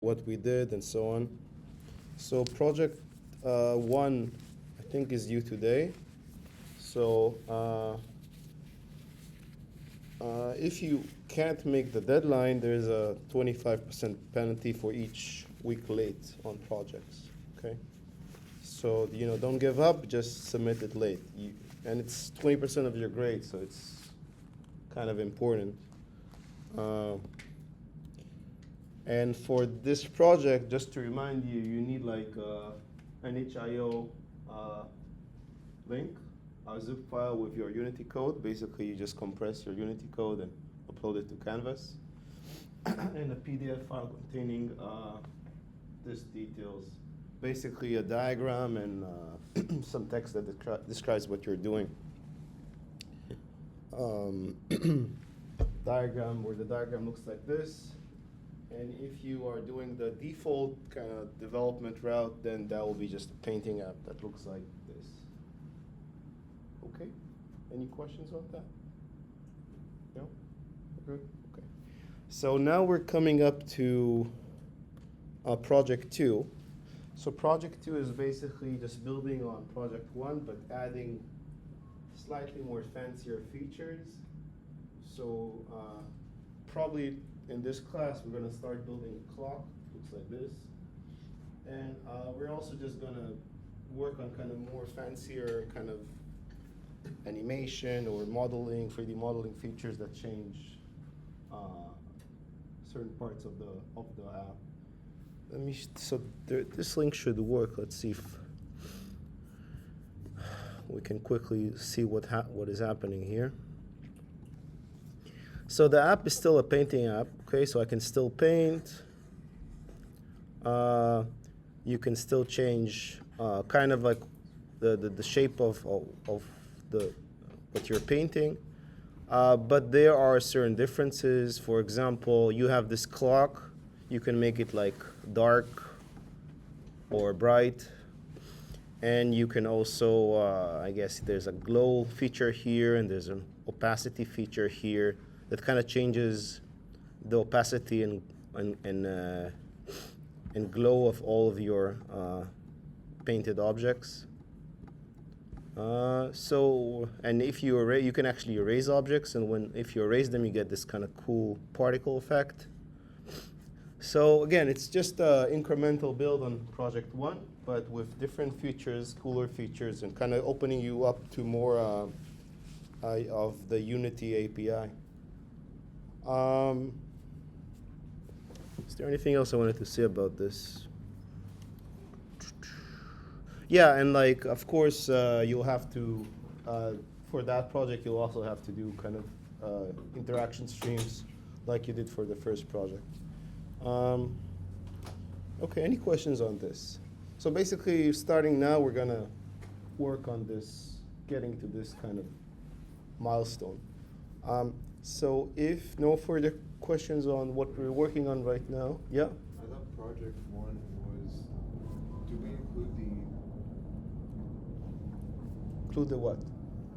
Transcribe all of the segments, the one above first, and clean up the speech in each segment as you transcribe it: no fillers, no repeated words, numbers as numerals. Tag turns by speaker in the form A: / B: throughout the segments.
A: what we did and so on. So project one, I think, is due today. So if you can't make the deadline, there's a 25% penalty for each week late on projects. Okay. So don't give up. Just submit it late. And it's 20% of your grade, so it's kind of important. And for this project, just to remind you, you need like an HIO link, a zip file with your Unity code. Basically, you just compress your Unity code and upload it to Canvas. And a PDF file containing this details. Basically, a diagram and some text that describes what you're doing. Diagram, where the diagram looks like this. And if you are doing the default kind of development route, then that will be just a painting app that looks like this. Okay? Any questions on that? No? Good? Okay. So now we're coming up to project 2. So project 2 is basically just building on project 1, but adding slightly more fancier features. So probably in this class, we're going to start building a clock. Looks like this. And we're also just going to work on kind of more fancier kind of animation or modeling, 3D modeling features that change certain parts of the app. This link should work. Let's see if we can quickly see what is happening here. So the app is still a painting app, okay? So I can still paint. You can still change kind of like the shape of what you're painting. But there are certain differences. For example, you have this clock. You can make it like dark or bright. And you can also, I guess there's a glow feature here and there's an opacity feature here that kind of changes the opacity and glow of all of your painted objects. And if you can actually erase objects, and if you erase them, you get this kind of cool particle effect. So again, it's just an incremental build on project 1, but with different features, cooler features, and kind of opening you up to more of the Unity API. Is there anything else I wanted to say about this? Yeah, and like, of course, you'll have to, for that project, you'll also have to do kind of interaction streams like you did for the first project. Okay, any questions on this? So basically, starting now, we're going to work on this, getting to this kind of milestone. So if no further questions on what we're working on right now, yeah?
B: I thought project 1 was, do we include
A: Include the what?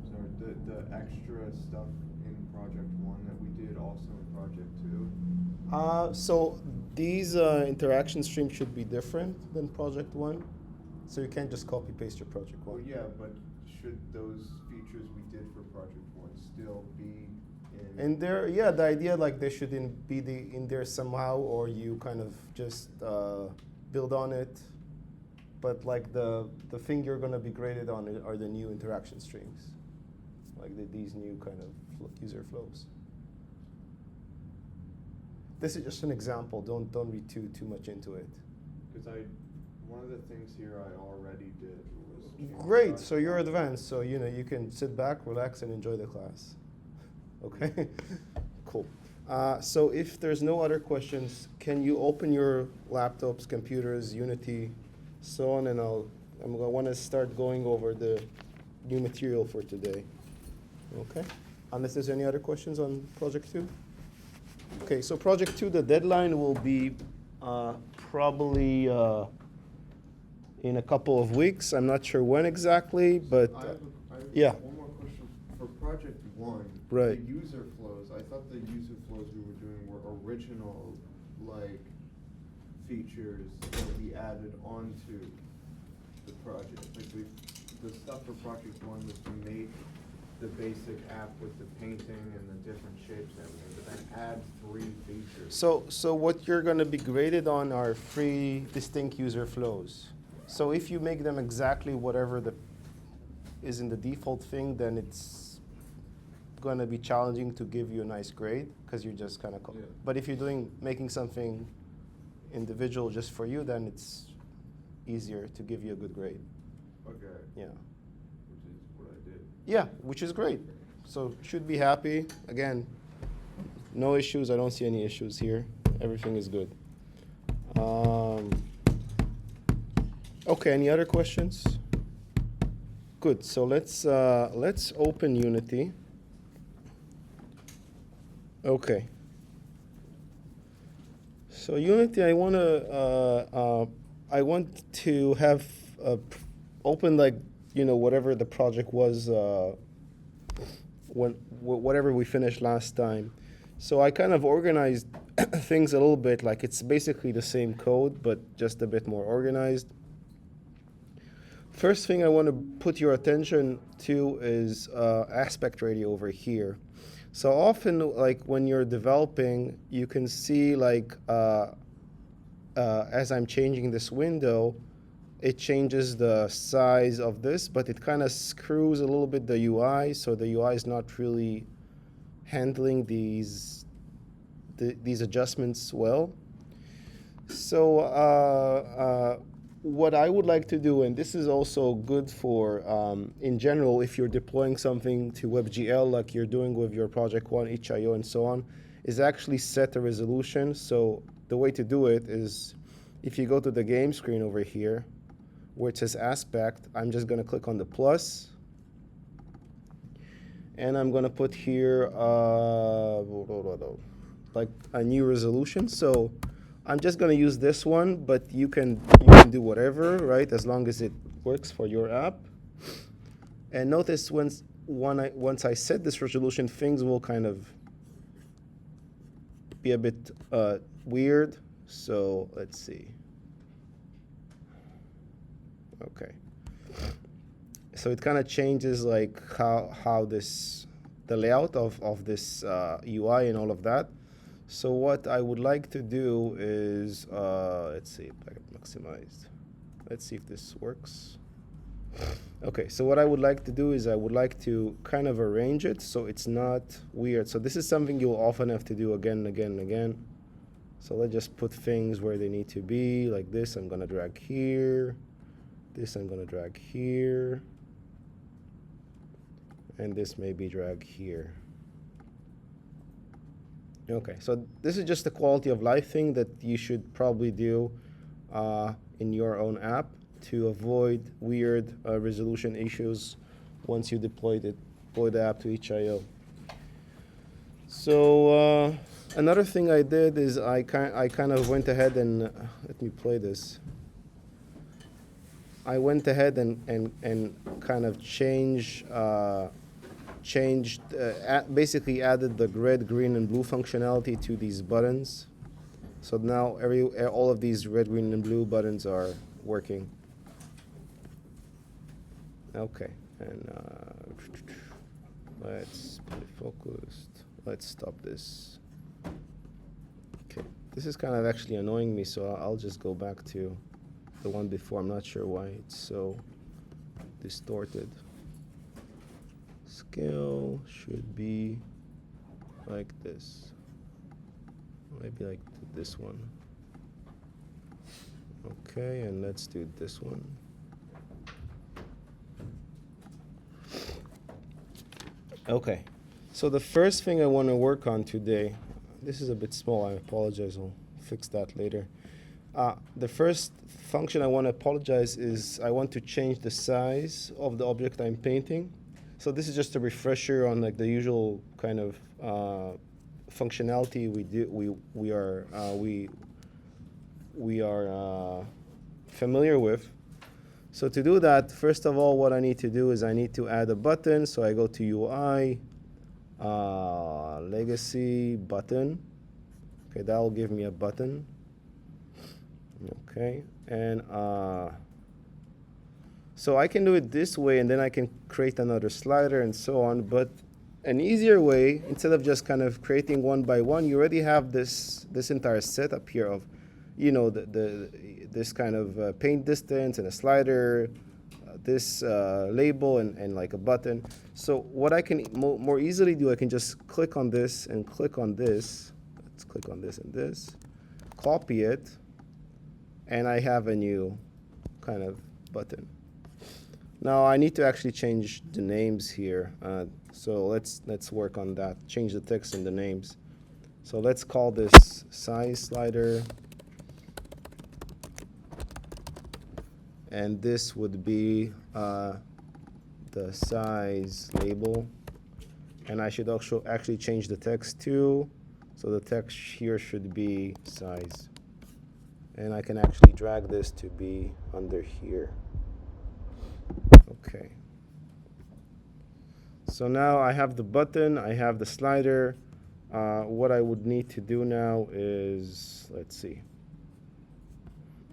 B: Sorry, the extra stuff in project 1 that we did also in project 2?
A: So these interaction streams should be different than project 1. So you can't just copy paste your project 1.
B: Well, yeah, but should those features we did for project 1 still be in?
A: And there, yeah, the idea like they should be in there somehow, or you kind of just build on it. But like the thing you're going to be graded on are the new interaction streams, like these new kind of user flows. This is just an example. Don't read too much into it.
B: Because one of the things here I already did was
A: Great. So you're advanced. So you can sit back, relax, and enjoy the class. Okay. Cool. So if there's no other questions, can you open your laptops, computers, Unity, so on, and I'm going to want to start going over the new material for today. Okay. Unless there's any other questions on project 2. Okay, so project 2, the deadline will be probably in a couple of weeks. I'm not sure when exactly, but
B: I have
A: yeah.
B: One more question. For project 1,
A: Right.
B: the user flows, I thought the user flows we were doing were original, like features that we added onto the project. Like the stuff for project one was to make the basic app with the painting and the different shapes and everything, but then add 3 features.
A: So what you're going to be graded on are 3 distinct user flows. So if you make them exactly whatever is in the default thing, then it's going to be challenging to give you a nice grade because you're just kind of.
B: Yeah.
A: But if you're making something individual just for you, then it's easier to give you a good grade.
B: Okay.
A: Yeah.
B: Which is what I did.
A: Yeah, which is great. So should be happy. Again, no issues. I don't see any issues here. Everything is good. Okay, any other questions? Good. So let's open Unity. Okay. So Unity, I want to have open like whatever the project was whatever we finished last time. So I kind of organized things a little bit, like it's basically the same code but just a bit more organized. First thing I want to put your attention to is aspect ratio over here. So often, like when you're developing, you can see like as I'm changing this window, it changes the size of this, but it kind of screws a little bit the UI, so the UI is not really handling these adjustments well. So what I would like to do, and this is also good for, in general, if you're deploying something to WebGL like you're doing with your Project One, itch.io, and so on, is actually set a resolution. So the way to do it is, if you go to the game screen over here, where it says aspect, I'm just going to click on the plus. And I'm going to put here like a new resolution. So I'm just going to use this one, but you can do whatever, right, as long as it works for your app. And notice once I set this resolution, things will kind of be a bit weird. So let's see. Okay. So it kind of changes like how the layout of this UI and all of that. So what I would like to do is, let's see if I get maximized. Let's see if this works. Okay, so what I would like to do is I would like to kind of arrange it so it's not weird. So this is something you'll often have to do again and again and again. So let's just put things where they need to be, like this. I'm going to drag here. This I'm going to drag here. And this may be dragged here. Okay, so this is just a quality of life thing that you should probably do in your own app to avoid weird resolution issues once you deploy the app to itch.io. So another thing I did is I kind of went ahead and let me play this. I went ahead and kind of basically added the red, green, and blue functionality to these buttons. So now all of these red, green, and blue buttons are working. Okay, and let's put it focused. Let's stop this. Okay, this is kind of actually annoying me, so I'll just go back to the one before. I'm not sure why it's so distorted. Scale should be like this. Maybe like this one. Okay, and let's do this one. Okay, so the first thing I want to work on today, this is a bit small, I apologize, I'll fix that later. The first function I want to apologize is I want to change the size of the object I'm painting. So this is just a refresher on like the usual kind of functionality we are familiar with. So to do that, first of all, what I need to do is I need to add a button. So I go to UI, legacy button. Okay, that will give me a button. Okay, and so I can do it this way, and then I can create another slider and so on. But an easier way, instead of just kind of creating one by one, you already have this entire setup here of, you know, this kind of paint distance and a slider, this label and like a button. So what I can more easily do, I can just click on this and click on this. Let's click on this and this, copy it, and I have a new kind of button. Now I need to actually change the names here. So let's work on that. Change the text and the names. So let's call this size slider. And this would be the size label. And I should also actually change the text too. So the text here should be size. And I can actually drag this to be under here. Okay. So now I have the button, I have the slider. What I would need to do now is, let's see.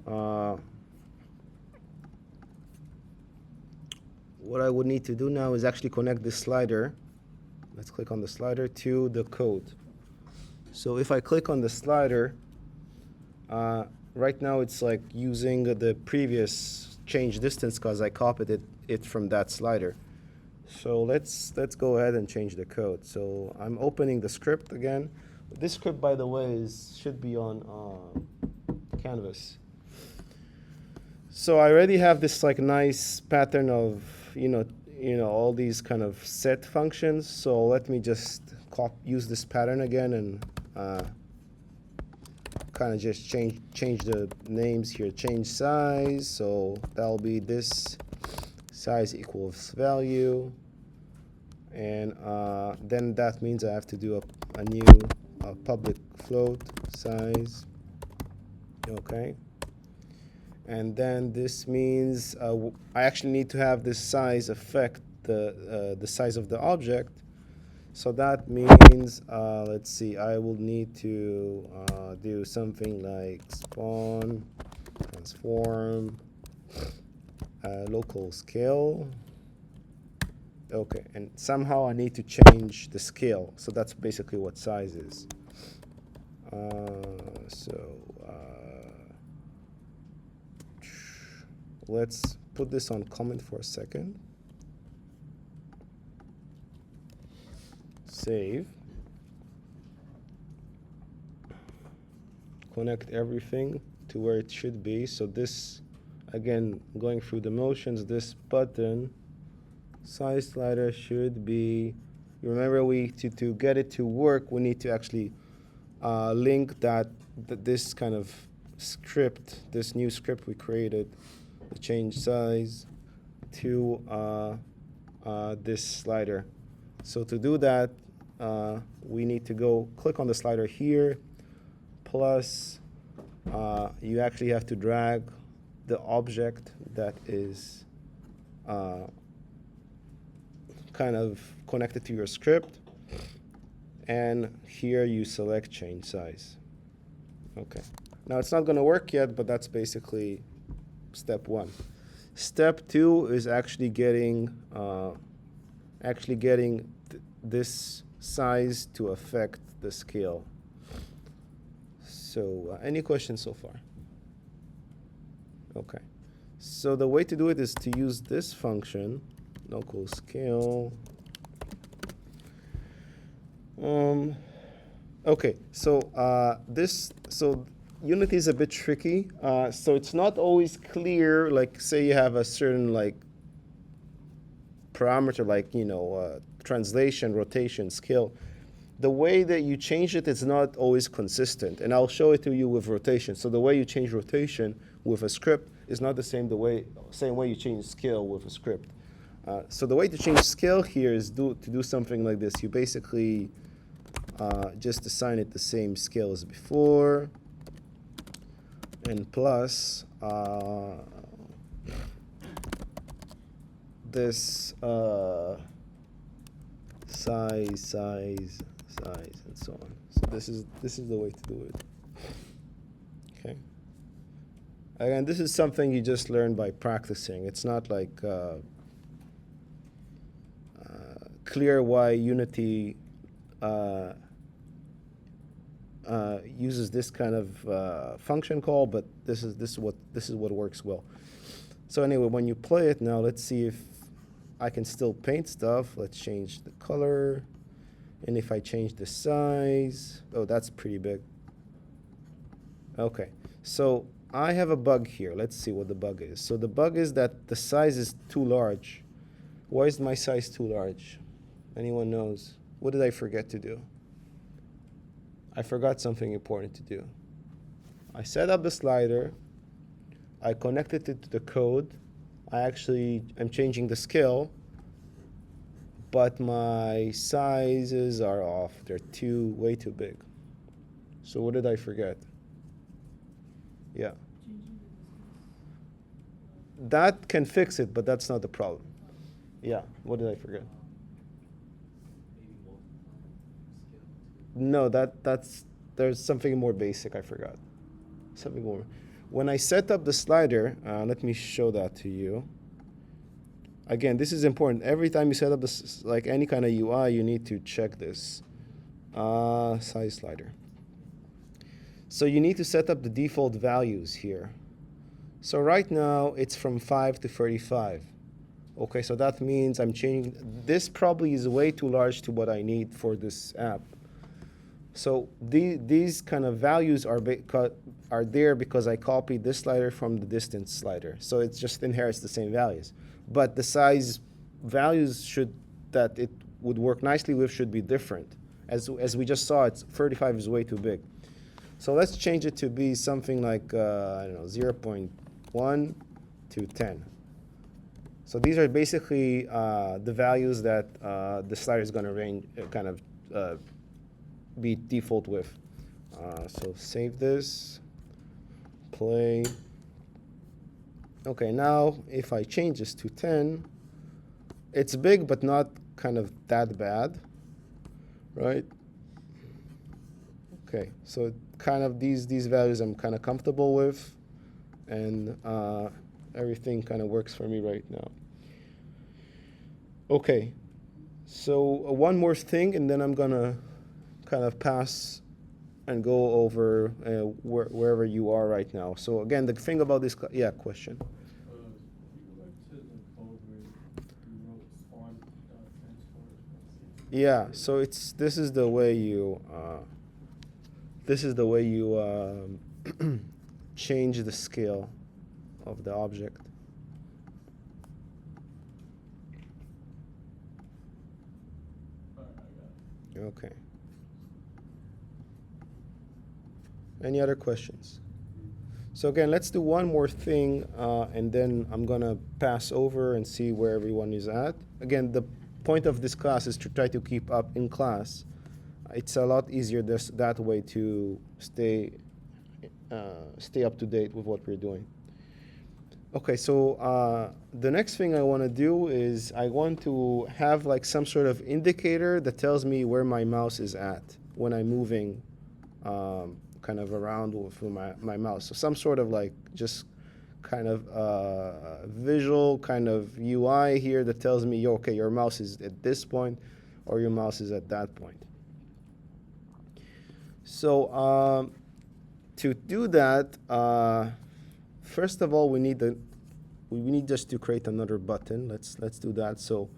A: What I would need to do now is actually connect this slider. Let's click on the slider to the code. So if I click on the slider, right now it's like using the previous change distance because I copied it from that slider. So let's go ahead and change the code. So I'm opening the script again. This script, by the way, should be on Canvas. So I already have this like nice pattern of you know all these kind of set functions. So let me just use this pattern again and kind of just change the names here. Change size. So that'll be this size equals value, and then that means I have to do a new public float size. Okay. And then this means I actually need to have this size affect the size of the object. So that means, let's see, I will need to do something like spawn, transform, local scale. Okay, and somehow I need to change the scale. So that's basically what size is. Let's put this on comment for a second. Save. Connect everything to where it should be. So this, again, going through the motions, this button, size slider should be, you remember to get it to work, we need to actually link this kind of script, this new script we created, the change size, to this slider. So to do that, we need to go click on the slider here, plus you actually have to drag the object that is kind of connected to your script, and here you select change size. Okay. Now it's not going to work yet, but that's basically step one. Step two is actually getting this size to affect the scale. So any questions so far? Okay. So the way to do it is to use this function, local scale. Okay. So Unity is a bit tricky. So it's not always clear. Like, say you have a certain like parameter, like translation, rotation, scale. The way that you change it is not always consistent, and I'll show it to you with rotation. So the way you change rotation with a script is not the same way you change scale with a script. So the way to change scale here is to do something like this. You basically just assign it the same scale as before, and plus this size, and so on. So this is the way to do it. Okay. Again, this is something you just learn by practicing. It's not like clear why Unity uses this kind of function call, but this is what works well. So anyway, when you play it now, let's see if I can still paint stuff. Let's change the color, and if I change the size, oh, that's pretty big. Okay, so I have a bug here. Let's see what the bug is. So the bug is that the size is too large. Why is my size too large? Anyone knows? What did I forget to do? I forgot something important to do. I set up the slider. I connected it to the code. I actually am changing the scale, but my sizes are off. They're way too big. So what did I forget? Yeah. That can fix it, but that's not the problem. Yeah, what did I forget? No, there's something more basic I forgot. Something more. When I set up the slider, let me show that to you. Again, this is important. Every time you set up this, like any kind of UI, you need to check this. Size slider. So you need to set up the default values here. So right now, it's from 5 to 35. Okay, so that means I'm changing. This probably is way too large to what I need for this app. So these kind of values are there because I copied this slider from the distance slider. So it just inherits the same values. But the size values that it would work nicely with should be different. As we just saw, 35 is way too big. So let's change it to be something like, I don't know, 0.1 to 10. So these are basically the values that the slider is going to be default with. So save this, play. Okay, now if I change this to 10, it's big but not kind of that bad, right? Okay, so kind of these values I'm kind of comfortable with, and everything kind of works for me right now. Okay, so one more thing, and then I'm gonna kind of pass and go over wherever you are right now. So again, the thing about this, yeah, question. Yeah, so this is the way you change the scale of the object. Okay. Any other questions? So again, let's do one more thing, and then I'm gonna pass over and see where everyone is at. Again, the point of this class is to try to keep up in class. It's a lot easier that way to stay up to date with what we're doing. Okay, so the next thing I want to do is I want to have like some sort of indicator that tells me where my mouse is at when I'm moving kind of around with my mouse. So some sort of like just kind of visual kind of UI here that tells me, okay, your mouse is at this point or your mouse is at that point. So to do that, first of all, we need just to create another button. Let's do that. So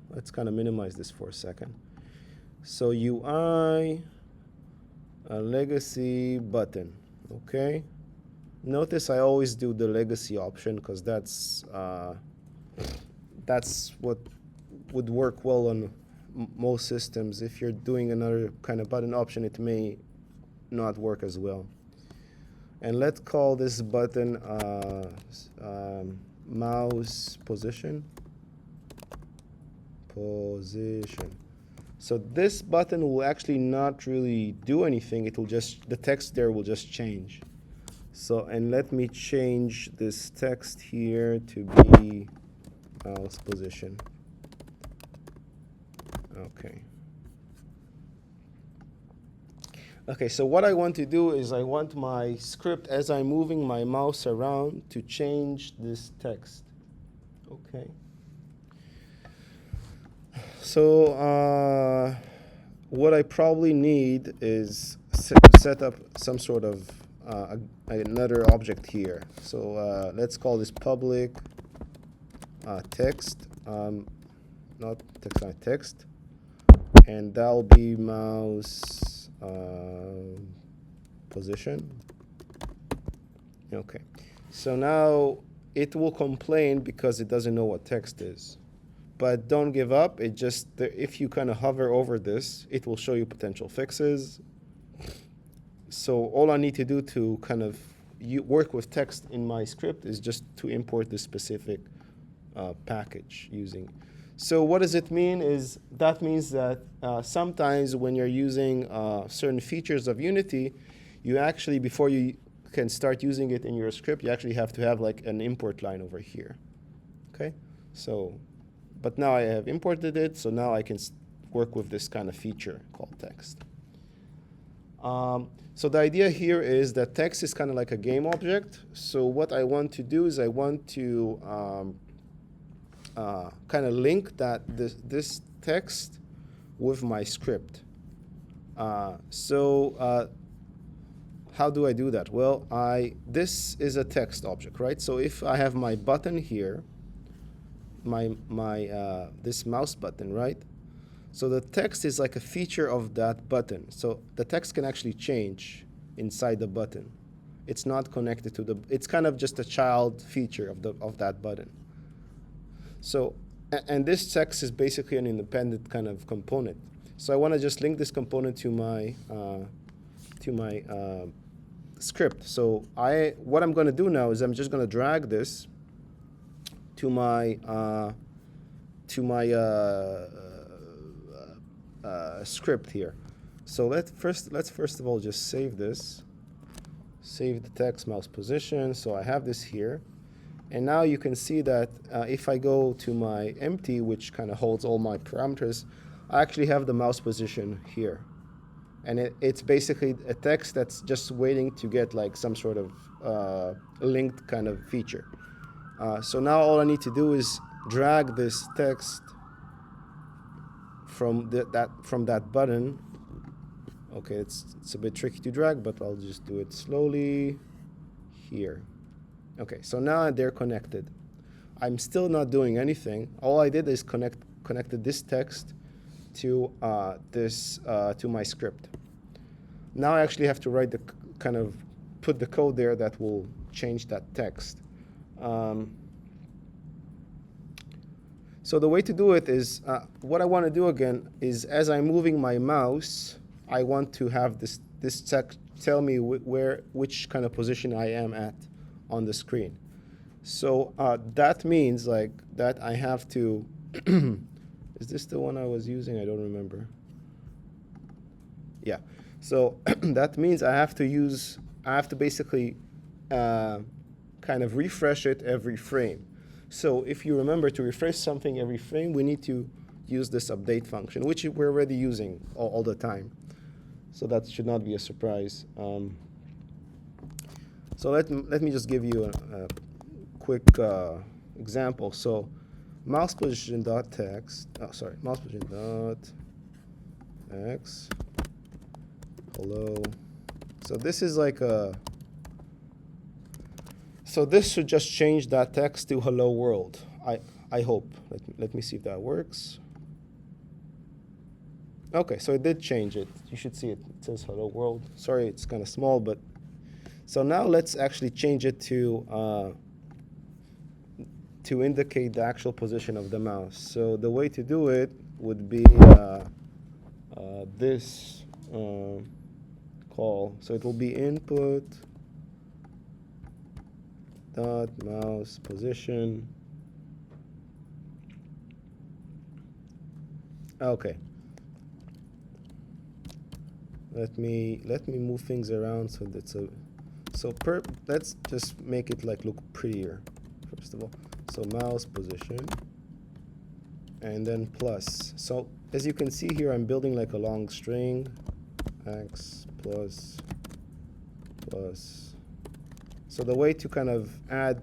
A: let's kind of minimize this for a second. So UI, a legacy button. Okay. Notice I always do the legacy option because that's what would work well on most systems. If you're doing another kind of button option, it may not work as well. And let's call this button mouse position. So this button will actually not really do anything. It will just, the text there will just change. So, and let me change this text here to be mouse position. Okay. Okay, so what I want to do is I want my script, as I'm moving my mouse around, to change this text. Okay. So what I probably need is set up some sort of another object here. So let's call this public text, not text, and that'll be mouse position. Okay, so now it will complain because it doesn't know what text is. But don't give up. It just, if you kind of hover over this, it will show you potential fixes. So all I need to do to kind of work with text in my script is just to import this specific package using. So what does it mean? That means that sometimes when you're using certain features of Unity, you actually, before you can start using it in your script, you actually have to have like an import line over here. Okay? So, but now I have imported it, so now I can work with this kind of feature called text. So the idea here is that text is kind of like a game object. So what I want to do is I want to kind of link this text with my script. How do I do that? Well, this is a text object, right? So if I have my button here, this mouse button, right? So the text is like a feature of that button. So the text can actually change inside the button. It's not connected to it's kind of just a child feature of that button. So, and this text is basically an independent kind of component. So I want to just link this component to my script. So what I'm going to do now is I'm just going to drag this to my script here. So let's first of all just save this. Save the text mouse position. So I have this here. And now you can see that if I go to my empty, which kind of holds all my parameters, I actually have the mouse position here. And it's basically a text that's just waiting to get like some sort of linked kind of feature. So now all I need to do is drag this text from that button. Okay, it's a bit tricky to drag, but I'll just do it slowly here. Okay, so now they're connected. I'm still not doing anything. All I did is connected this text to to my script. Now I actually have to write put the code there that will change that text. So the way to do it is, what I want to do again is, as I'm moving my mouse, I want to have this text tell me which kind of position I am at on the screen. So that means like that I have to, is this the one I was using? I don't remember. Yeah, so that means I have to basically kind of refresh it every frame. So if you remember, to refresh something every frame, we need to use this update function, which we're already using all the time. So that should not be a surprise. So let me just give you a quick example. So mouse position dot text. Oh, sorry, mouse position dot x. Hello. So this is like so this should just change that text to hello world. I hope. Let me see if that works. Okay, so it did change it. You should see it. It says hello world. Sorry, it's kind of small, but so now let's actually change it to indicate the actual position of the mouse. So the way to do it would be this call. So it will be input dot mouse position. Okay. Let me move things around so that's let's just make it like look prettier first of all. So mouse position and then plus. So as you can see here, I'm building like a long string. x plus. So the way to kind of add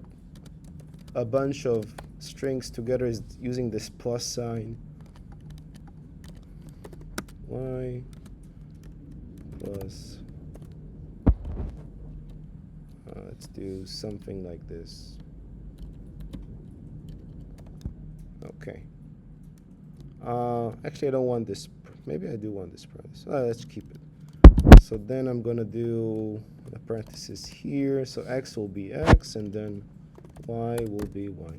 A: a bunch of strings together is using this plus sign. Y plus, let's do something like this. Okay. Actually, I don't want this. Maybe I do want this parenthesis. Let's keep it. So then I'm going to do a parenthesis here. So x will be x, and then y will be y.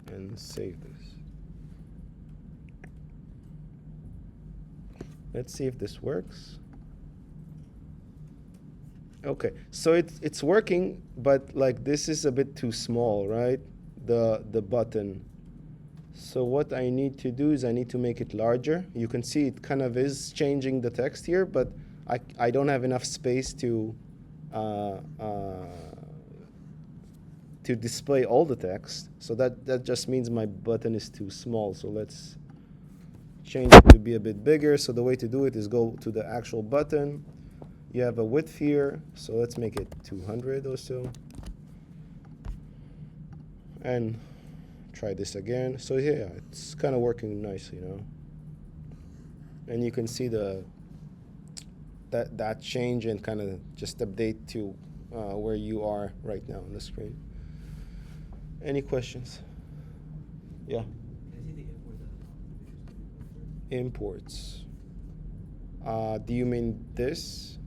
A: And save this. Let's see if this works. Okay, so it's working, but like this is a bit too small, right? The button. So what I need to do is I need to make it larger. You can see it kind of is changing the text here, but I don't have enough space to display all the text. So that just means my button is too small. So let's change it to be a bit bigger. So the way to do it is go to the actual button. You have a width here, so let's make it 200 or so. And try this again. So yeah, it's kind of working nicely now. And you can see that change and kind of just update to where you are right now on the screen. Any questions? Yeah. Imports. Do you mean this?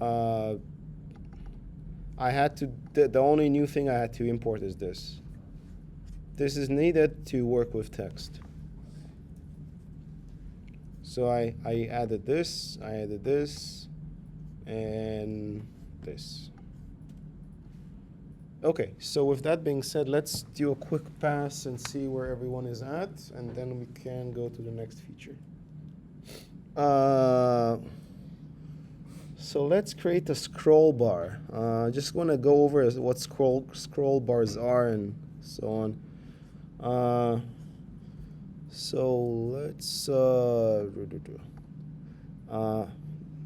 A: I had to. The only new thing I had to import is this. This is needed to work with text. So I added this, and this. Okay, so with that being said, let's do a quick pass and see where everyone is at, and then we can go to the next feature. So let's create a scroll bar. Just want to go over what scroll bars are and so on. So let's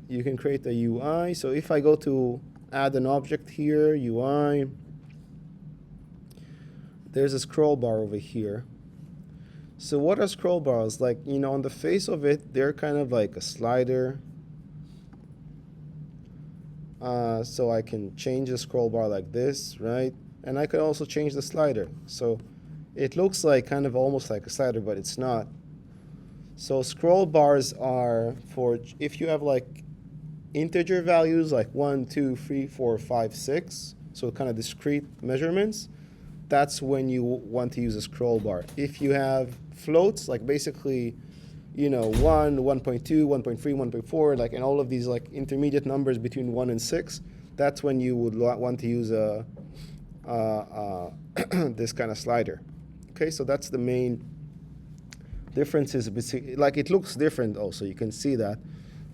A: you can create a UI. So if I go to add an object here, UI, there's a scroll bar over here. So what are scroll bars? Like, you know, on the face of it, they're kind of like a slider. So I can change the scroll bar like this, right? And I could also change the slider. So it looks like kind of almost like a slider, but it's not. So scroll bars are for if you have like integer values like 1, 2, 3, 4, 5, 6, so kind of discrete measurements, that's when you want to use a scroll bar. If you have floats, like basically, you know, 1, 1.2, 1.3, 1.4, like, and all of these like intermediate numbers between 1 and 6, that's when you would want to use a this kind of slider. Okay, so that's the main differences. Like, it looks different also, you can see that.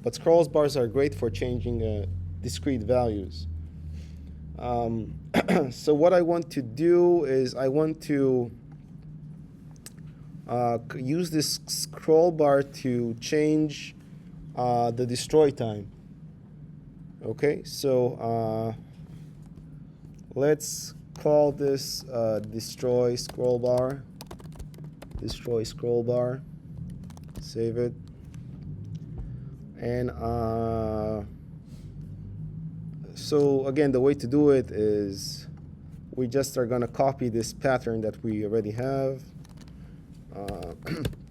A: But scroll bars are great for changing discrete values. So what I want to do is I want to use this scroll bar to change the destroy time. Okay, so let's call this destroy scroll bar. Destroy scroll bar. Save it. And so again, the way to do it is we just are going to copy this pattern that we already have.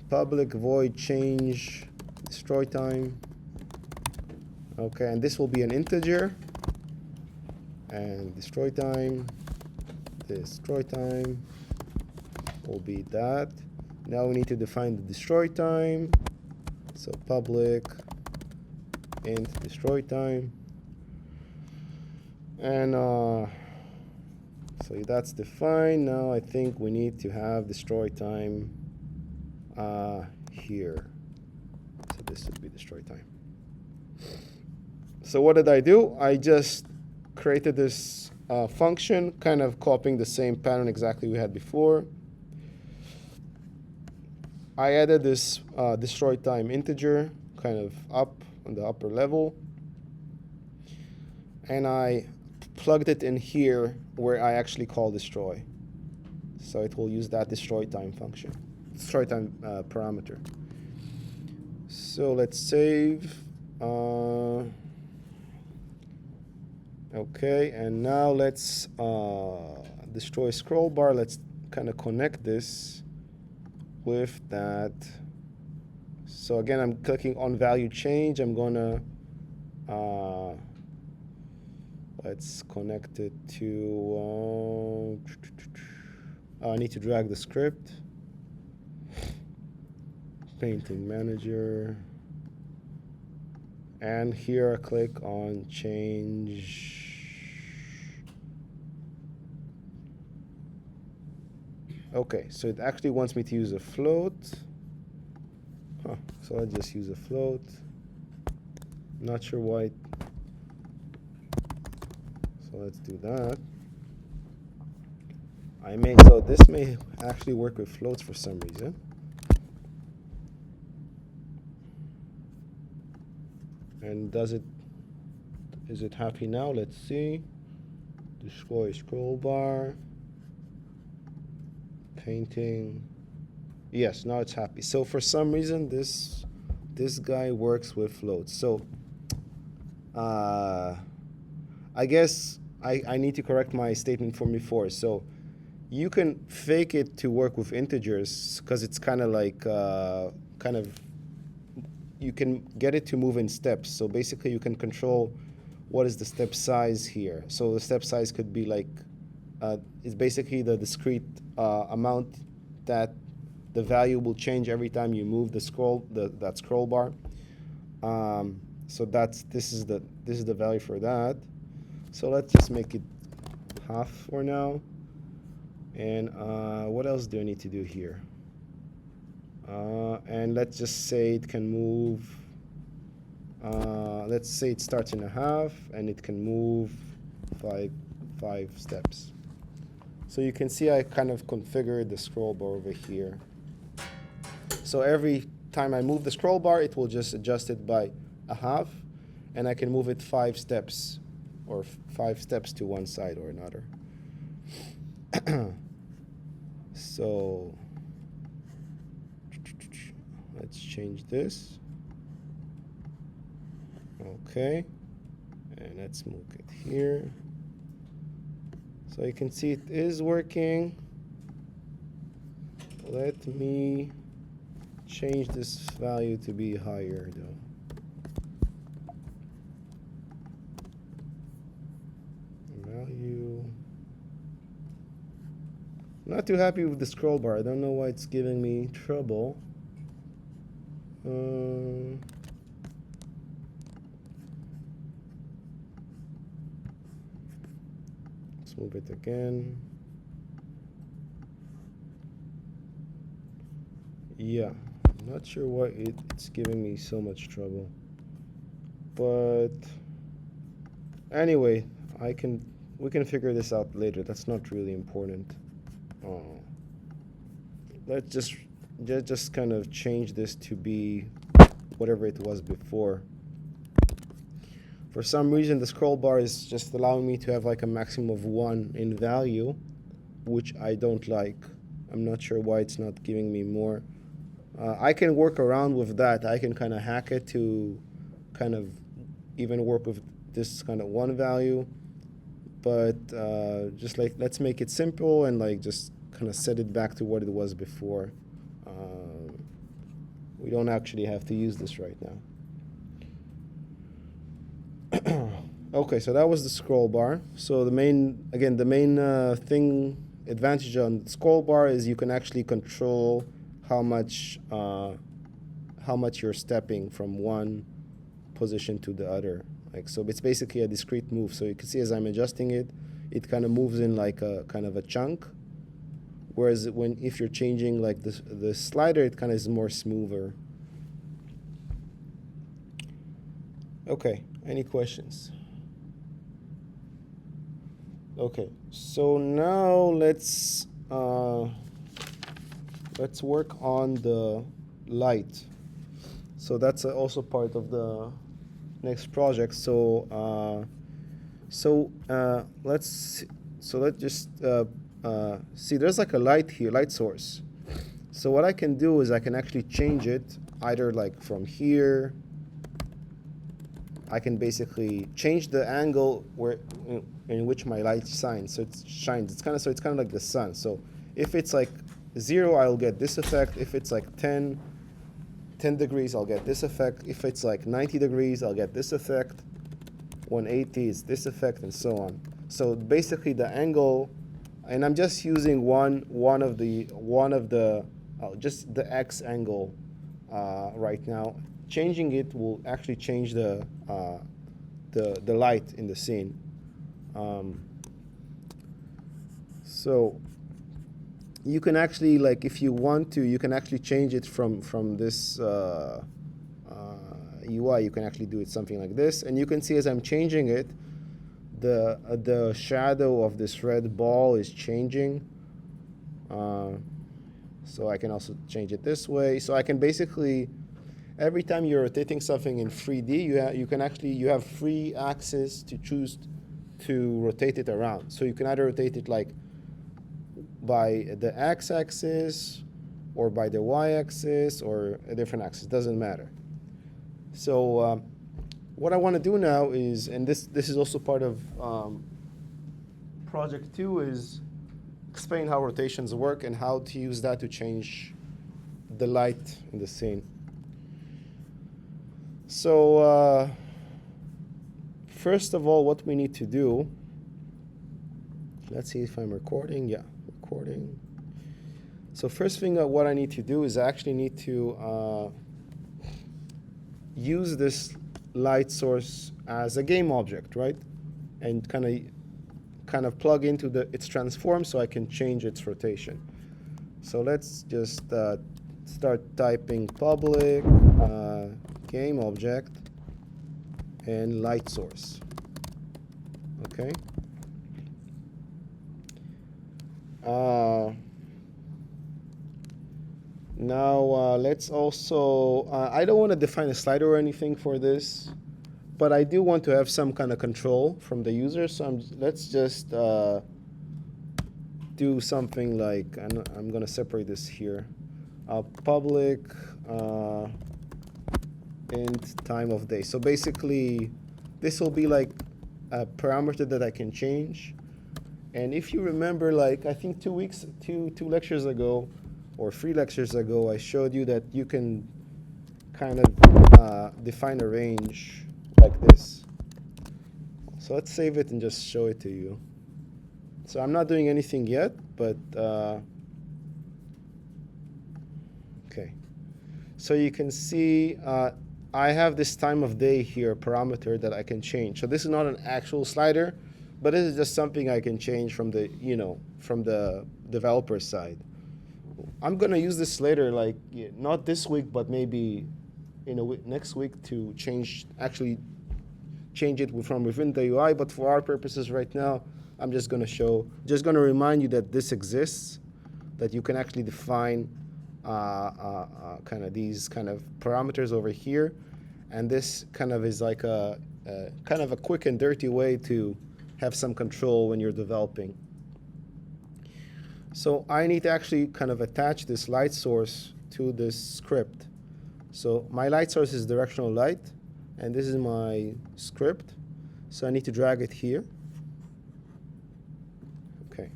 A: Public void change destroy time. Okay, and this will be an integer. And destroy time will be that. Now we need to define the destroy time. So public int destroy time. And so that's defined. Now I think we need to have destroy time here. So this would be destroy time. So what did I do? I just created this function, kind of copying the same pattern exactly we had before. I added this destroy time integer kind of up on the upper level, and I plugged it in here where I actually call destroy. So it will use that destroy time function, destroy time parameter. So let's save. Okay, and now let's destroy scroll bar. Let's kind of connect this with that. So again, I'm clicking on value change. I'm gonna let's connect it to. I need to drag the script. Painting manager. And here I click on change. Okay, so it actually wants me to use a float. So let's just use a float. Not sure why. So let's do that. So this may actually work with floats for some reason. And is it happy now? Let's see. Destroy scroll bar. Painting. Yes, now it's happy. So for some reason, this guy works with floats. So I guess I need to correct my statement from before. So you can fake it to work with integers because it's kind of like you can get it to move in steps. So basically you can control what is the step size here. So the step size could be like, it's basically the discrete amount that the value will change every time you move that scroll bar. So this is the value for that. So let's just make it half for now. And what else do I need to do here? And let's just say it can move. Let's say it starts in a half and it can move five steps. So you can see I kind of configured the scroll bar over here. So every time I move the scroll bar, it will just adjust it by a half, and I can move it 5 steps, or 5 steps to one side or another. So let's change this. Okay, and let's move it here. So you can see it is working. Let me change this value to be higher though. Value. I'm not too happy with the scroll bar. I don't know why it's giving me trouble. Let's move it again. Yeah, I'm not sure why it's giving me so much trouble. But anyway, we can figure this out later. That's not really important. Let's just kind of change this to be whatever it was before. For some reason, the scroll bar is just allowing me to have like a maximum of 1 in value, which I don't like. I'm not sure why it's not giving me more. I can work around with that. I can kind of hack it to kind of even work with this kind of 1 value. But just like, let's make it simple and like just kind of set it back to what it was before. We don't actually have to use this right now. Okay, so that was the scroll bar. So the main advantage on the scroll bar is you can actually control how much you're stepping from one position to the other. Like, so it's basically a discrete move. So you can see as I'm adjusting it, it kind of moves in like a kind of a chunk. Whereas if you're changing like the slider, it kind of is more smoother. Okay, any questions? Okay, so now let's work on the light. So that's also part of the next project. Let's just see. There's like a light here, light source. So what I can do is I can actually change it either like from here. I can basically change the angle in which my light shines. So it shines. It's kind of like the sun. So if it's like 0, I'll get this effect. If it's like 10 degrees, I'll get this effect. If it's like 90 degrees, I'll get this effect. 180 is this effect, and so on. So basically the angle, and I'm just using one of the just the X angle right now. Changing it will actually change the light in the scene. So you can actually, like, if you want to, you can actually change it from this UI. You can actually do it something like this, and you can see as I'm changing it, the shadow of this red ball is changing. So I can also change it this way. So I can basically, every time you're rotating something in 3D, you have free access to choose to rotate it around. So you can either rotate it like by the x-axis or by the y-axis or a different axis, doesn't matter. So what I want to do now is, and this is also part of project 2, is explain how rotations work and how to use that to change the light in the scene. So first of all, what we need to do, let's see if I'm recording. Yeah, recording. So first thing what I need to do is I actually need to use this light source as a game object, right? And kind of plug into its transform so I can change its rotation. So let's just start typing public game object and light source. Okay. Now let's also, I don't want to define a slider or anything for this, but I do want to have some kind of control from the user. So let's just do something like, I'm going to separate this here. Public int time of day. So basically, this will be like a parameter that I can change. And if you remember, like I think 2 lectures ago, or 3 lectures ago, I showed you that you can kind of define a range like this. So let's save it and just show it to you. So I'm not doing anything yet, but okay. So you can see I have this time of day here parameter that I can change. So this is not an actual slider, but this is just something I can change from the from the developer side. I'm gonna use this later, like not this week, but maybe next week to change it from within the UI. But for our purposes right now, I'm just gonna remind you that this exists, that you can actually define kind of these kind of parameters over here, and this kind of is like a kind of a quick and dirty way to have some control when you're developing. So I need to actually kind of attach this light source to this script. So my light source is directional light, and this is my script. So I need to drag it here. Okay,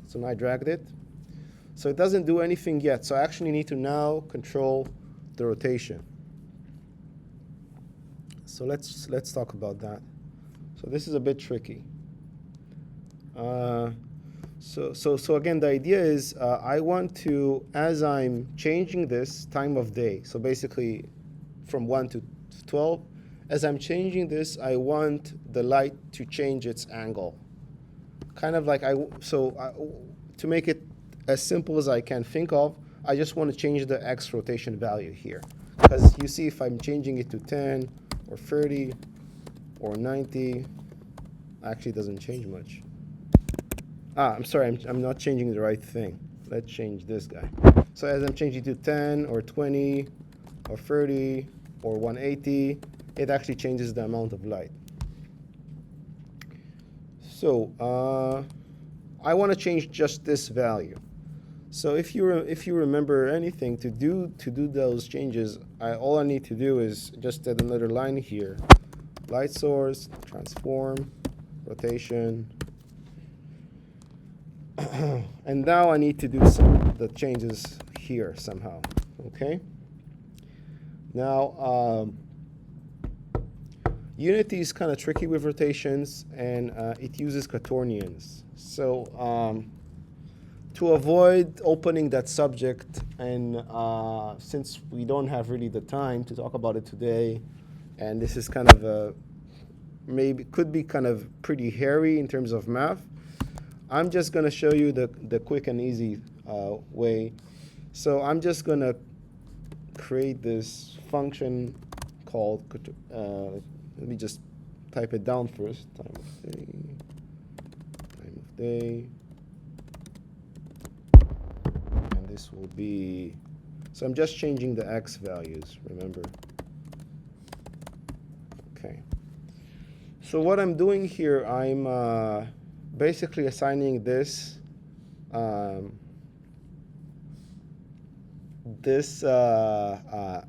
A: so now I dragged it. So it doesn't do anything yet. So I actually need to now control the rotation. So let's talk about that. So this is a bit tricky. So again, the idea is I want to, as I'm changing this time of day, so basically from 1 to 12, as I'm changing this, I want the light to change its angle. Kind of like to make it as simple as I can think of, I just want to change the X rotation value here. Because you see, if I'm changing it to 10 or 30 or 90, actually it doesn't change much. I'm sorry, I'm not changing the right thing. Let's change this guy. So as I'm changing to 10 or 20 or 30 or 180, it actually changes the amount of light. So I want to change just this value. So if you remember anything to do those changes, all I need to do is just add another line here: light source, transform, rotation, and now I need to do the changes here somehow. Okay. Now Unity is kind of tricky with rotations, and it uses quaternions. So to avoid opening that subject, and since we don't have really the time to talk about it today, and this is kind of maybe could be kind of pretty hairy in terms of math, I'm just going to show you the quick and easy way. So I'm just going to create this function called, let me just type it down first, time of day, and this will be, so I'm just changing the x values, remember. Okay. So what I'm doing here, I'm basically assigning this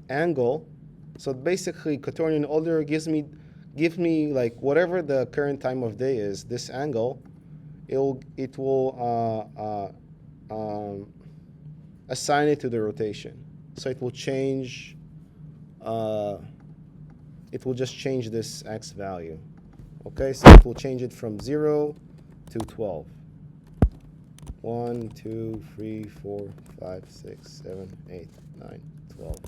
A: angle. So basically, quaternion order gives me like whatever the current time of day is. This angle, it will assign it to the rotation. So it will change. It will just change this x value. Okay, so it will change it from 0 to 12. 1, 2, 3, 4, 5, 6, 7, 8, 9, 12.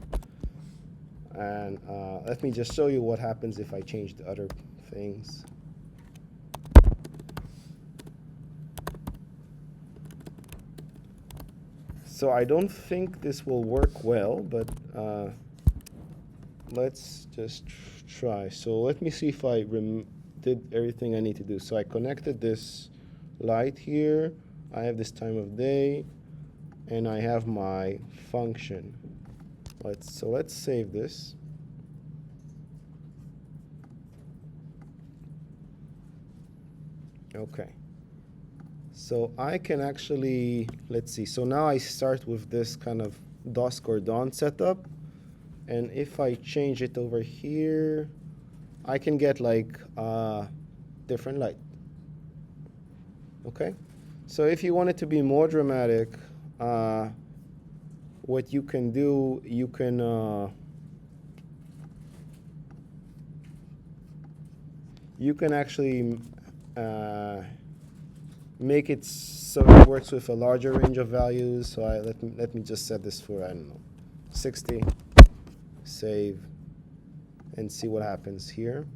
A: And let me just show you what happens if I change the other things. So I don't think this will work well, but let's just try. So let me see if I did everything I need to do. So I connected this light here. I have this time of day, and I have my function. So let's save this. Okay. So I can actually, let's see. So now I start with this kind of dusk or dawn setup. And if I change it over here, I can get like different light. Okay? So if you want it to be more dramatic, what you can do, you can actually make it so it works with a larger range of values. So let me just set this for, I don't know, 60. Save, and see what happens here.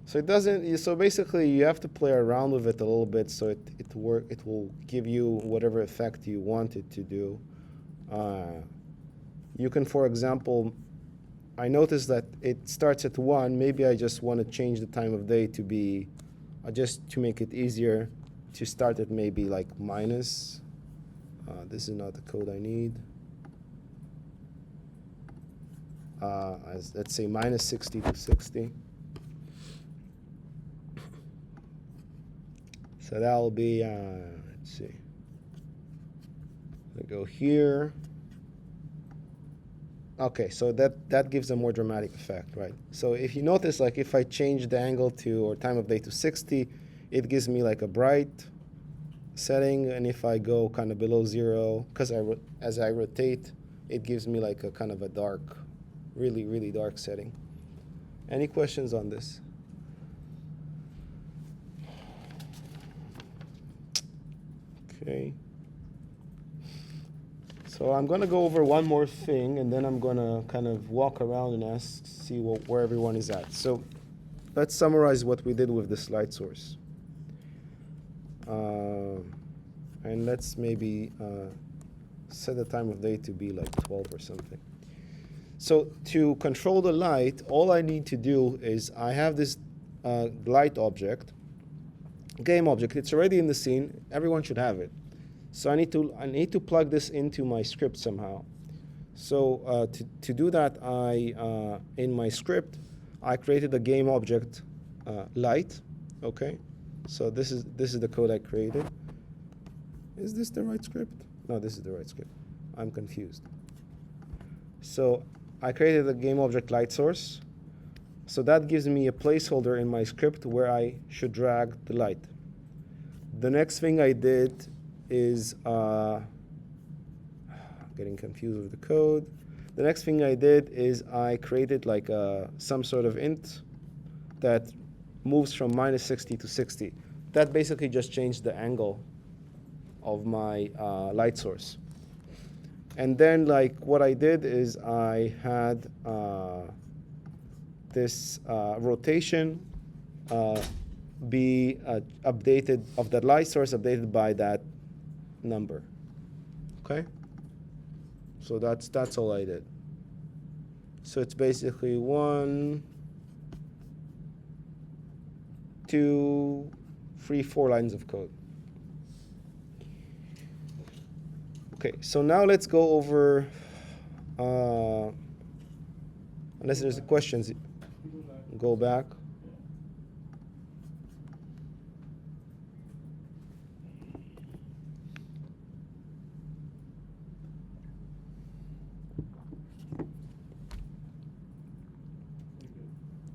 A: So it doesn't. So basically, you have to play around with it a little bit, so it will give you whatever effect you want it to do. You can, for example, I noticed that it starts at 1. Maybe I just want to change the time of day to be, just to make it easier, to start at maybe like minus. This is not the code I need. Let's say minus 60 to 60. So that will be, let's see. I go here. Okay, so that gives a more dramatic effect, right? So if you notice, like if I change the angle to, or time of day to 60, it gives me like a bright setting, and if I go kind of below 0, because as I rotate, it gives me like a kind of a dark, really, really dark setting. Any questions on this? Okay. So I'm going to go over one more thing, and then I'm going to kind of walk around and see where everyone is at. So let's summarize what we did with this light source. And let's maybe set the time of day to be like 12 or something. So to control the light, all I need to do is I have this light object, game object. It's already in the scene. Everyone should have it. So I need to plug this into my script somehow. So to do that, in my script, I created a game object light. Okay, so this is the code I created. Is this the right script? No, this is the right script. I'm confused. So I created a game object light source. So that gives me a placeholder in my script where I should drag the light. The next thing I did is getting confused with the code. The next thing I did is I created like some sort of int that moves from -60 to 60. That basically just changed the angle of my light source. And then like what I did is I had this rotation be updated of that light source updated by that number. Okay? So that's all I did. So it's basically 1, 2, 3, 4 lines of code. Okay, so now let's go over, unless there's questions, go back.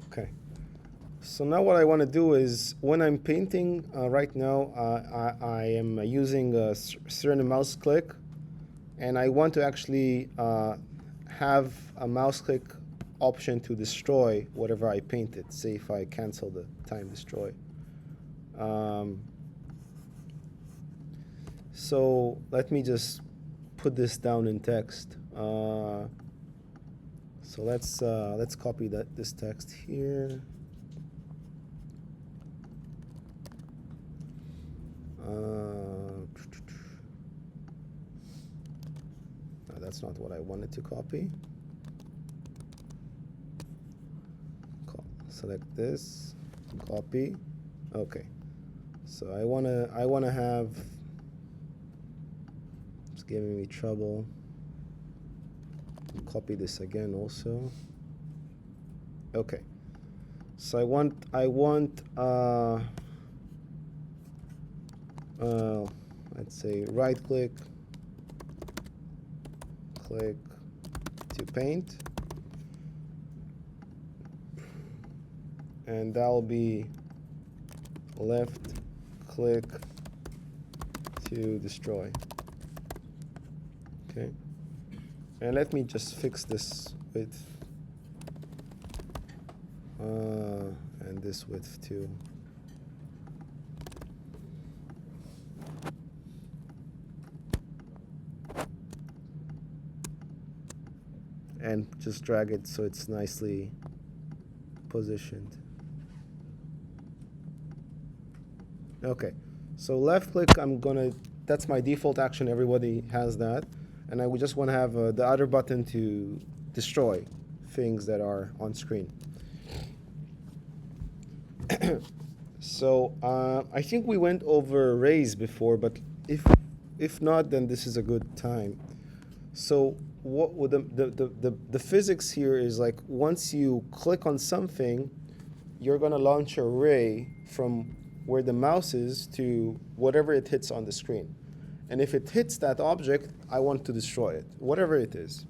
A: Okay, so now what I want to do is, when I'm painting right now, I am using a certain mouse click, and I want to actually have a mouse click option to destroy whatever I painted. Say if I cancel the time destroy. So let me just put this down in text. So let's copy this text here. No, that's not what I wanted to copy. Select this, copy. Okay. So I wanna have. It's giving me trouble. Copy this again also. Okay. So I want let's say right click to paint, and that'll be left click to destroy. Okay. And let me just fix this width and this width too. And just drag it so it's nicely positioned. Okay, so left click, that's my default action, everybody has that. And I would just want to have the other button to destroy things that are on screen. So I think we went over arrays before, but if not, then this is a good time. So what would the physics here is like, once you click on something, you're going to launch an array from where the mouse is to whatever it hits on the screen. And if it hits that object, I want to destroy it, whatever it is.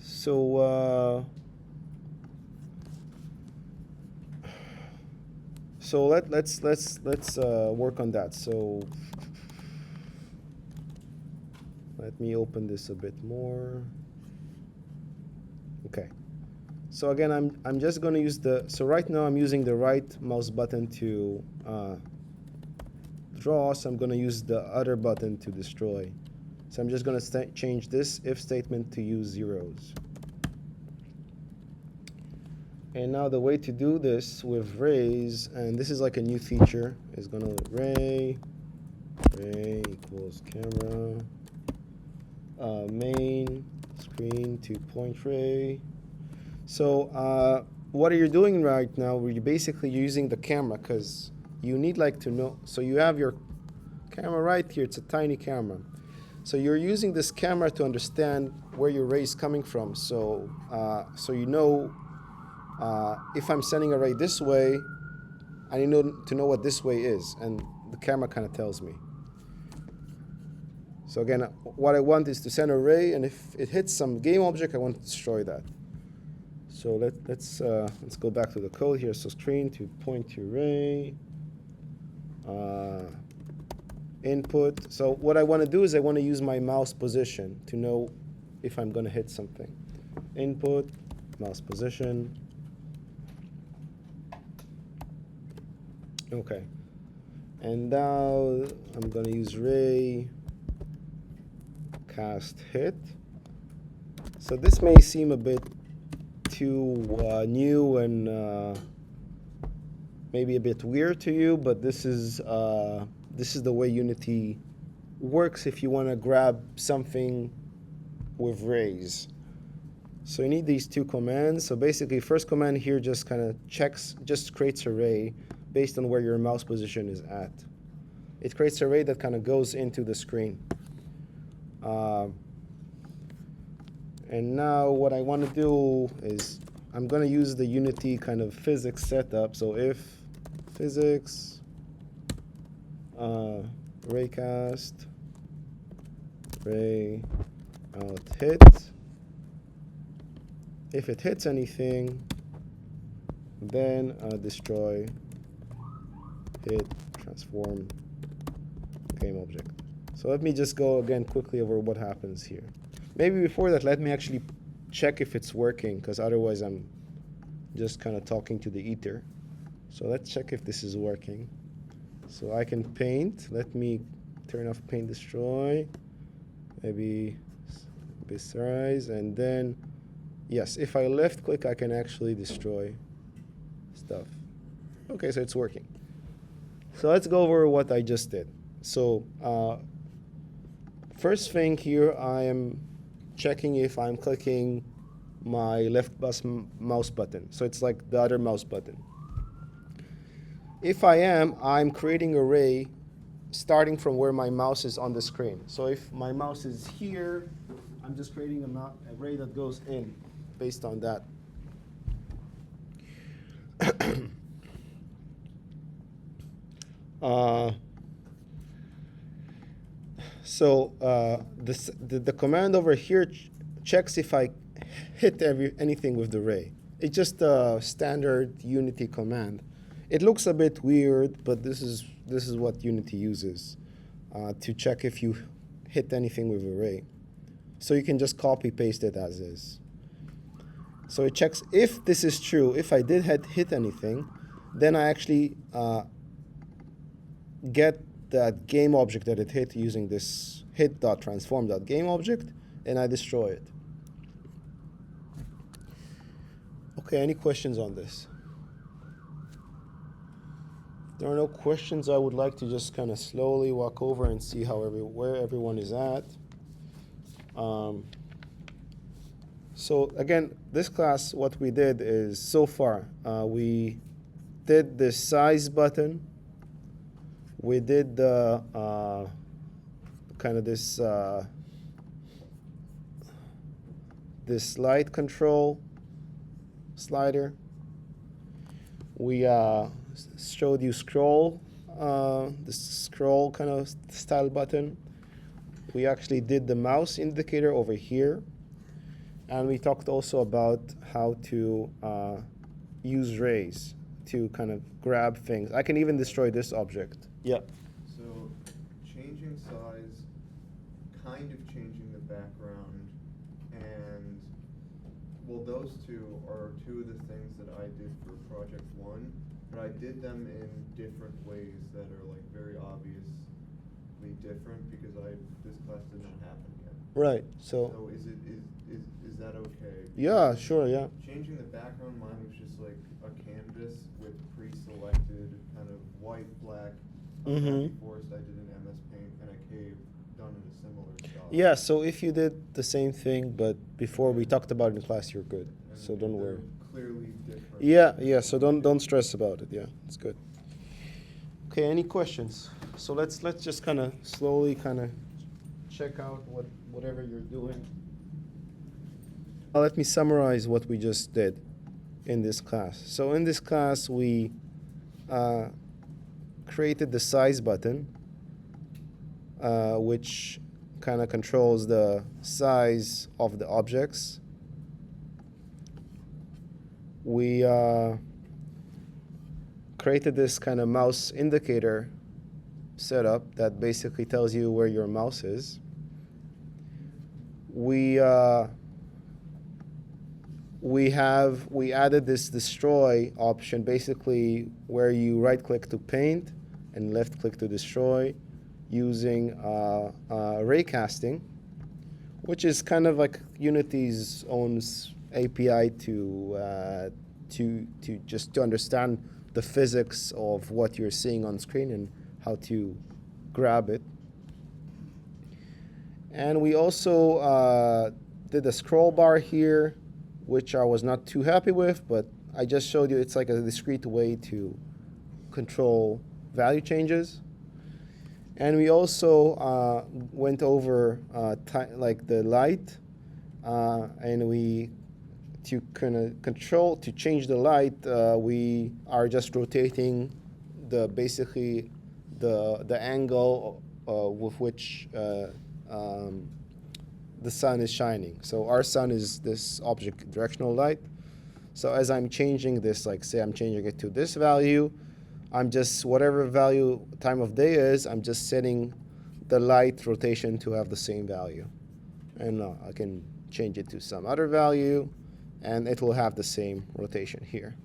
A: So let's work on that. So let me open this a bit more. Okay. So again, I'm just going to use so right now I'm using the right mouse button to draw, so I'm going to use the other button to destroy. So I'm just going to change this if statement to use zeros. And now the way to do this with rays, and this is like a new feature, is going to ray equals camera main screen to point ray. So what are you doing right now? You're basically using the camera, because you need like to know. So you have your Camera right here, it's a tiny camera. So you're using this camera to understand where your ray is coming from. So, you know, if I'm sending a ray this way, I need to know what this way is, and the camera kind of tells me. So again, what I want is to send a ray, and if it hits some game object, I want to destroy that. So let's go back to the code here. So screen to point to ray. Input. So what I want to do is I want to use my mouse position to know if I'm going to hit something. Input, mouse position. Okay. And now I'm going to use ray cast hit. So this may seem a bit too new and maybe a bit weird to you, but this is the way Unity works if you want to grab something with rays. So you need these two commands. So basically, first command here just kind of just creates a ray based on where your mouse position is at. It creates a ray that kind of goes into the screen. And now what I want to do is I'm going to use the Unity kind of physics setup. So if physics raycast ray out hit, if it hits anything, then destroy hit transform game object. So let me just go again quickly over what happens here. Maybe before that, let me actually check if it's working, because otherwise I'm just kind of talking to the ether. So let's check if this is working. So I can paint. Let me turn off paint destroy. Maybe besize, and then yes, if I left click, I can actually destroy stuff. Okay, so it's working. So let's go over what I just did. So first thing here, I am checking if I'm clicking my left mouse button. So it's like the other mouse button. If I am, I'm creating a ray starting from where my mouse is on the screen. So if my mouse is here, I'm just creating a ray that goes in based on that. The command over here checks if I hit anything with the ray. It's just a standard Unity command. It looks a bit weird, but this is what Unity uses to check if you hit anything with a ray. So you can just copy paste it as is. So it checks if this is true. If I did hit anything, then I actually get that game object that it hit using this hit.transform.game object, and I destroy it. Okay, any questions on this? If there are no questions, I would like to just kind of slowly walk over and see where everyone is at. So again, this class, what we did is so far, we did the size button. We did the kind of this slide control slider. We showed you scroll, the scroll kind of style button. We actually did the mouse indicator over here. And we talked also about how to use rays to kind of grab things. I can even destroy this object. Yeah.
B: So changing size, kind of changing the background, and well, those two are two of the things that I did for project one, but I did them in different ways that are like very obviously different because this class did not happen yet.
A: Right.
B: So is that okay?
A: Yeah, sure, yeah.
B: Changing the background, mine was just like a canvas with pre-selected kind of white, black. Forest I did in MS Paint, and a cave done in a similar style.
A: Yeah, so if you did the same thing, but before we talked about it in class, you're good.
B: And
A: so don't worry.
B: Clearly different.
A: Yeah, so don't stress about it. Yeah, it's good. Okay, any questions So let's just kind of slowly kind of check out whatever you're doing. Let me summarize what we just did in this class. So in this class, we created the size button, which kind of controls the size of the objects. We created this kind of mouse indicator setup that basically tells you where your mouse is. We added this destroy option, basically where you right click to paint and left click to destroy, using ray casting, which is kind of like Unity's own API to just to understand the physics of what you're seeing on screen and how to grab it. And we also did a scroll bar here, which I was not too happy with, but I just showed you it's like a discrete way to control value changes. And we also went over like the light, and we to kind of control to change the light. We are just rotating basically the angle with which the sun is shining. So our sun is this object directional light. So as I'm changing this, like say I'm changing it to this value, I'm just, whatever value time of day is, I'm just setting the light rotation to have the same value. And I can change it to some other value, and it will have the same rotation here.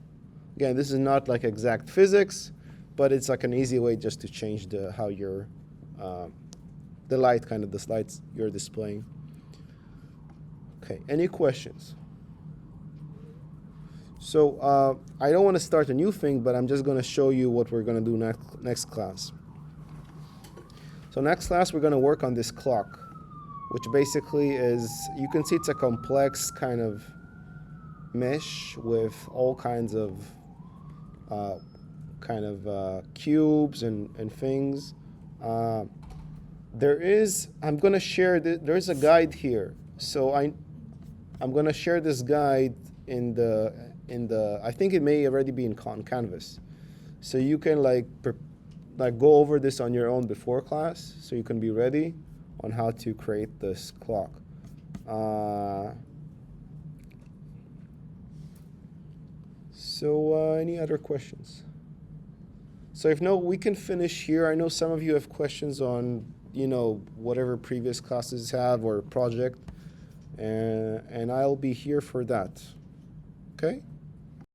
A: Again, this is not like exact physics, but it's like an easy way just to change how your the light, kind of the lights you're displaying. Okay, any questions? So I don't want to start a new thing, but I'm just going to show you what we're going to do next class. So next class, we're going to work on this clock, which basically is, you can see it's a complex kind of mesh with all kinds of cubes and things. I'm going to share, there's a guide here. So I'm going to share this guide in the, I think it may already be in Canvas. So you can like go over this on your own before class, so you can be ready on how to create this clock. Any other questions? So if no, we can finish here. I know some of you have questions on, whatever previous classes have or project, and I'll be here for that. Okay?